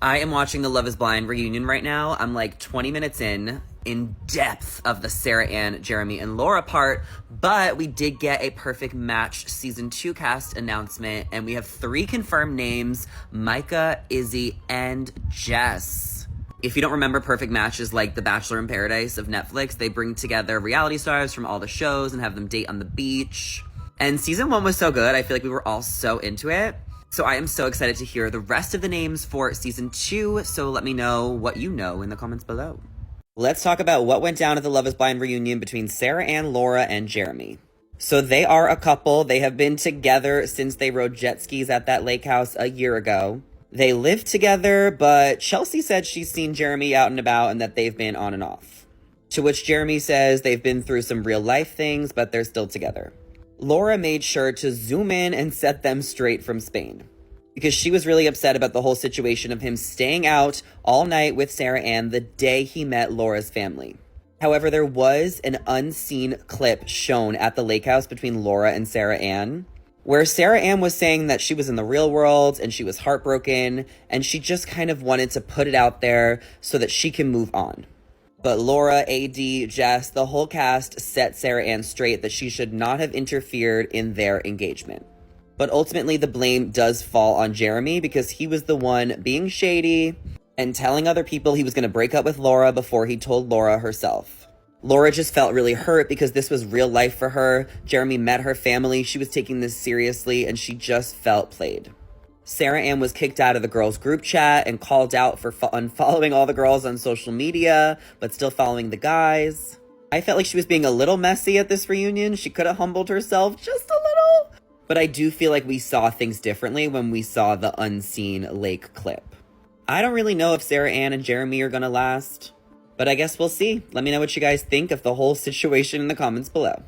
I am watching the Love is Blind reunion right now. I'm like 20 minutes in depth of the Sarah Ann, Jeremy, and Laura part, but we did get a Perfect Match Season 2 cast announcement, and we have 3 confirmed names: Micah, Izzy, and Jess. If you don't remember, Perfect Match is like the Bachelor in Paradise of Netflix. They bring together reality stars from all the shows and have them date on the beach. And Season 1 was so good. I feel like we were all so into it. So I am so excited to hear the rest of the names for Season 2, so let me know what you know in the comments below. Let's talk about what went down at the Love is Blind reunion between Sarah Ann, Laura, and Jeremy. So they are a couple. They have been together since they rode jet skis at that lake house a year ago. They live together, but Chelsea said she's seen Jeremy out and about and that they've been on and off. To which Jeremy says they've been through some real life things, but they're still together. Laura made sure to zoom in and set them straight from Spain, because she was really upset about the whole situation of him staying out all night with Sarah Ann the day he met Laura's family. However, there was an unseen clip shown at the lake house between Laura and Sarah Ann, where Sarah Ann was saying that she was in the real world and she was heartbroken, and she just kind of wanted to put it out there so that she can move on. But Laura, AD, Jess, the whole cast set Sarah Ann straight that she should not have interfered in their engagement. But ultimately, the blame does fall on Jeremy, because he was the one being shady and telling other people he was going to break up with Laura before he told Laura herself. Laura just felt really hurt because this was real life for her. Jeremy met her family. She was taking this seriously, and she just felt played. Sarah Ann was kicked out of the girls' group chat and called out for unfollowing all the girls on social media, but still following the guys. I felt like she was being a little messy at this reunion. She could have humbled herself just a little. But I do feel like we saw things differently when we saw the unseen lake clip. I don't really know if Sarah Ann and Jeremy are gonna last, but I guess we'll see. Let me know what you guys think of the whole situation in the comments below.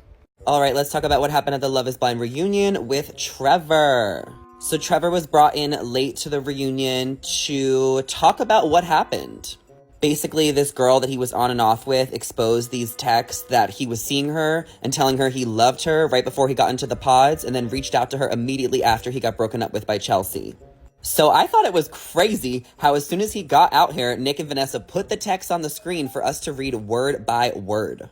All right, let's talk about what happened at the Love is Blind reunion with Trevor. So Trevor was brought in late to the reunion to talk about what happened. Basically, this girl that he was on and off with exposed these texts that he was seeing her and telling her he loved her right before he got into the pods, and then reached out to her immediately after he got broken up with by Chelsea. So I thought it was crazy how as soon as he got out here, Nick and Vanessa put the text on the screen for us to read word by word.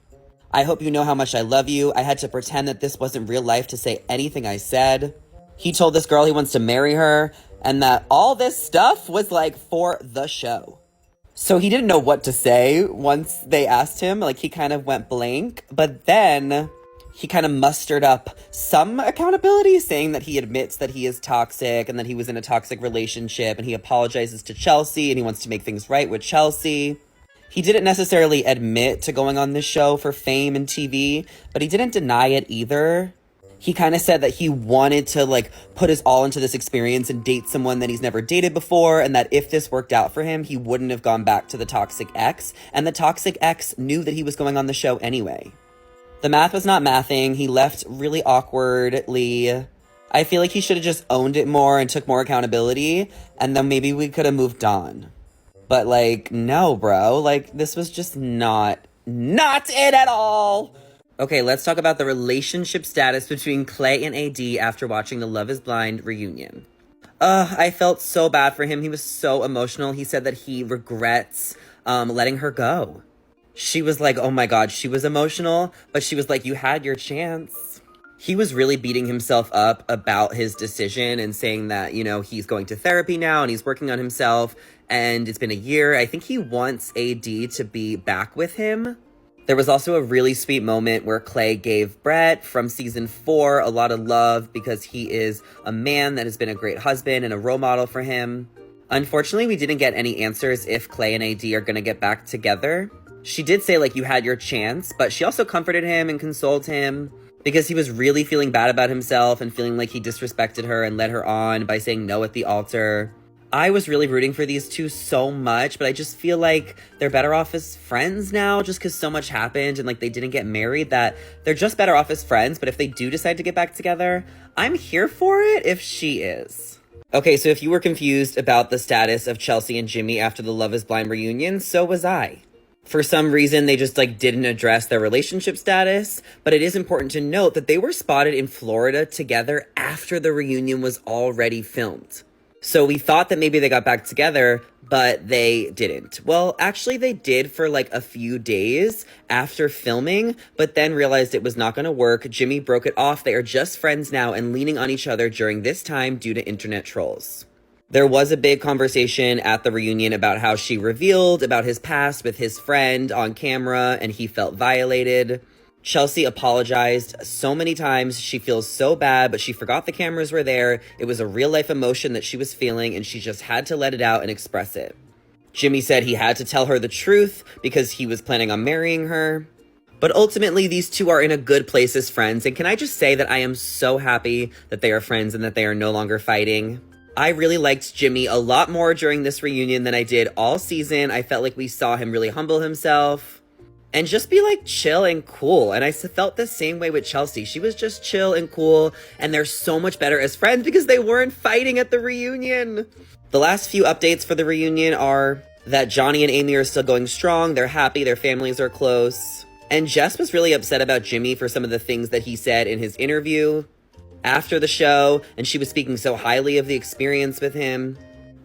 I hope you know how much I love you. I had to pretend that this wasn't real life to say anything I said. He told this girl he wants to marry her, and that all this stuff was like for the show. So he didn't know what to say once they asked him. Like, he kind of went blank, but then he kind of mustered up some accountability, saying that he admits that he is toxic and that he was in a toxic relationship, and he apologizes to Chelsea and he wants to make things right with Chelsea. He didn't necessarily admit to going on this show for fame and TV, but he didn't deny it either. He kind of said that he wanted to like put his all into this experience and date someone that he's never dated before, and that if this worked out for him, he wouldn't have gone back to the toxic ex, and the toxic ex knew that he was going on the show anyway. The math was not mathing. He left really awkwardly. I feel like he should have just owned it more and took more accountability, and then maybe we could have moved on. But like, no, bro, like this was just not it at all. Okay, let's talk about the relationship status between Clay and AD after watching the Love is Blind reunion. I felt so bad for him. He was so emotional. He said that he regrets letting her go. She was like, oh my God, she was emotional, but she was like, you had your chance. He was really beating himself up about his decision and saying that, you know, he's going to therapy now and he's working on himself, and it's been a year. I think he wants AD to be back with him. There was also a really sweet moment where Clay gave Brett from season 4 a lot of love because he is a man that has been a great husband and a role model for him. Unfortunately, we didn't get any answers if Clay and AD are going to get back together. She did say, like, you had your chance, but she also comforted him and consoled him because he was really feeling bad about himself and feeling like he disrespected her and led her on by saying no at the altar. I was really rooting for these two so much, but I just feel like they're better off as friends now, just because so much happened and like they didn't get married, that they're just better off as friends. But if they do decide to get back together, I'm here for it if she is. Okay, so if you were confused about the status of Chelsea and Jimmy after the Love is Blind reunion, so was I. For some reason, they just like didn't address their relationship status, but it is important to note that they were spotted in Florida together after the reunion was already filmed. So we thought that maybe they got back together, but they didn't. Well, actually, they did for like a few days after filming, but then realized it was not going to work. Jimmy broke it off. They are just friends now and leaning on each other during this time due to internet trolls. There was a big conversation at the reunion about how she revealed about his past with his friend on camera and he felt violated. Chelsea apologized so many times. She feels so bad, but she forgot the cameras were there. It was a real life emotion that she was feeling and she just had to let it out and express it. Jimmy said he had to tell her the truth because he was planning on marrying her. But ultimately, these two are in a good place as friends. And can I just say that I am so happy that they are friends and that they are no longer fighting. I really liked Jimmy a lot more during this reunion than I did all season. I felt like we saw him really humble himself and just be like chill and cool. And I felt the same way with Chelsea. She was just chill and cool. And they're so much better as friends because they weren't fighting at the reunion. The last few updates for the reunion are that Johnny and Amy are still going strong. They're happy. Their families are close. And Jess was really upset about Jimmy for some of the things that he said in his interview after the show, and she was speaking so highly of the experience with him.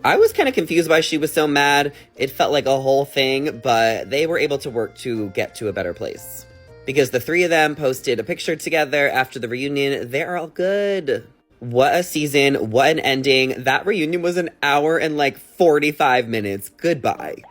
I was kind of confused why she was so mad. It felt like a whole thing, but they were able to work to get to a better place. Because the three of them posted a picture together after the reunion. They're all good. What a season, what an ending. That reunion was an hour and like 45 minutes. Goodbye.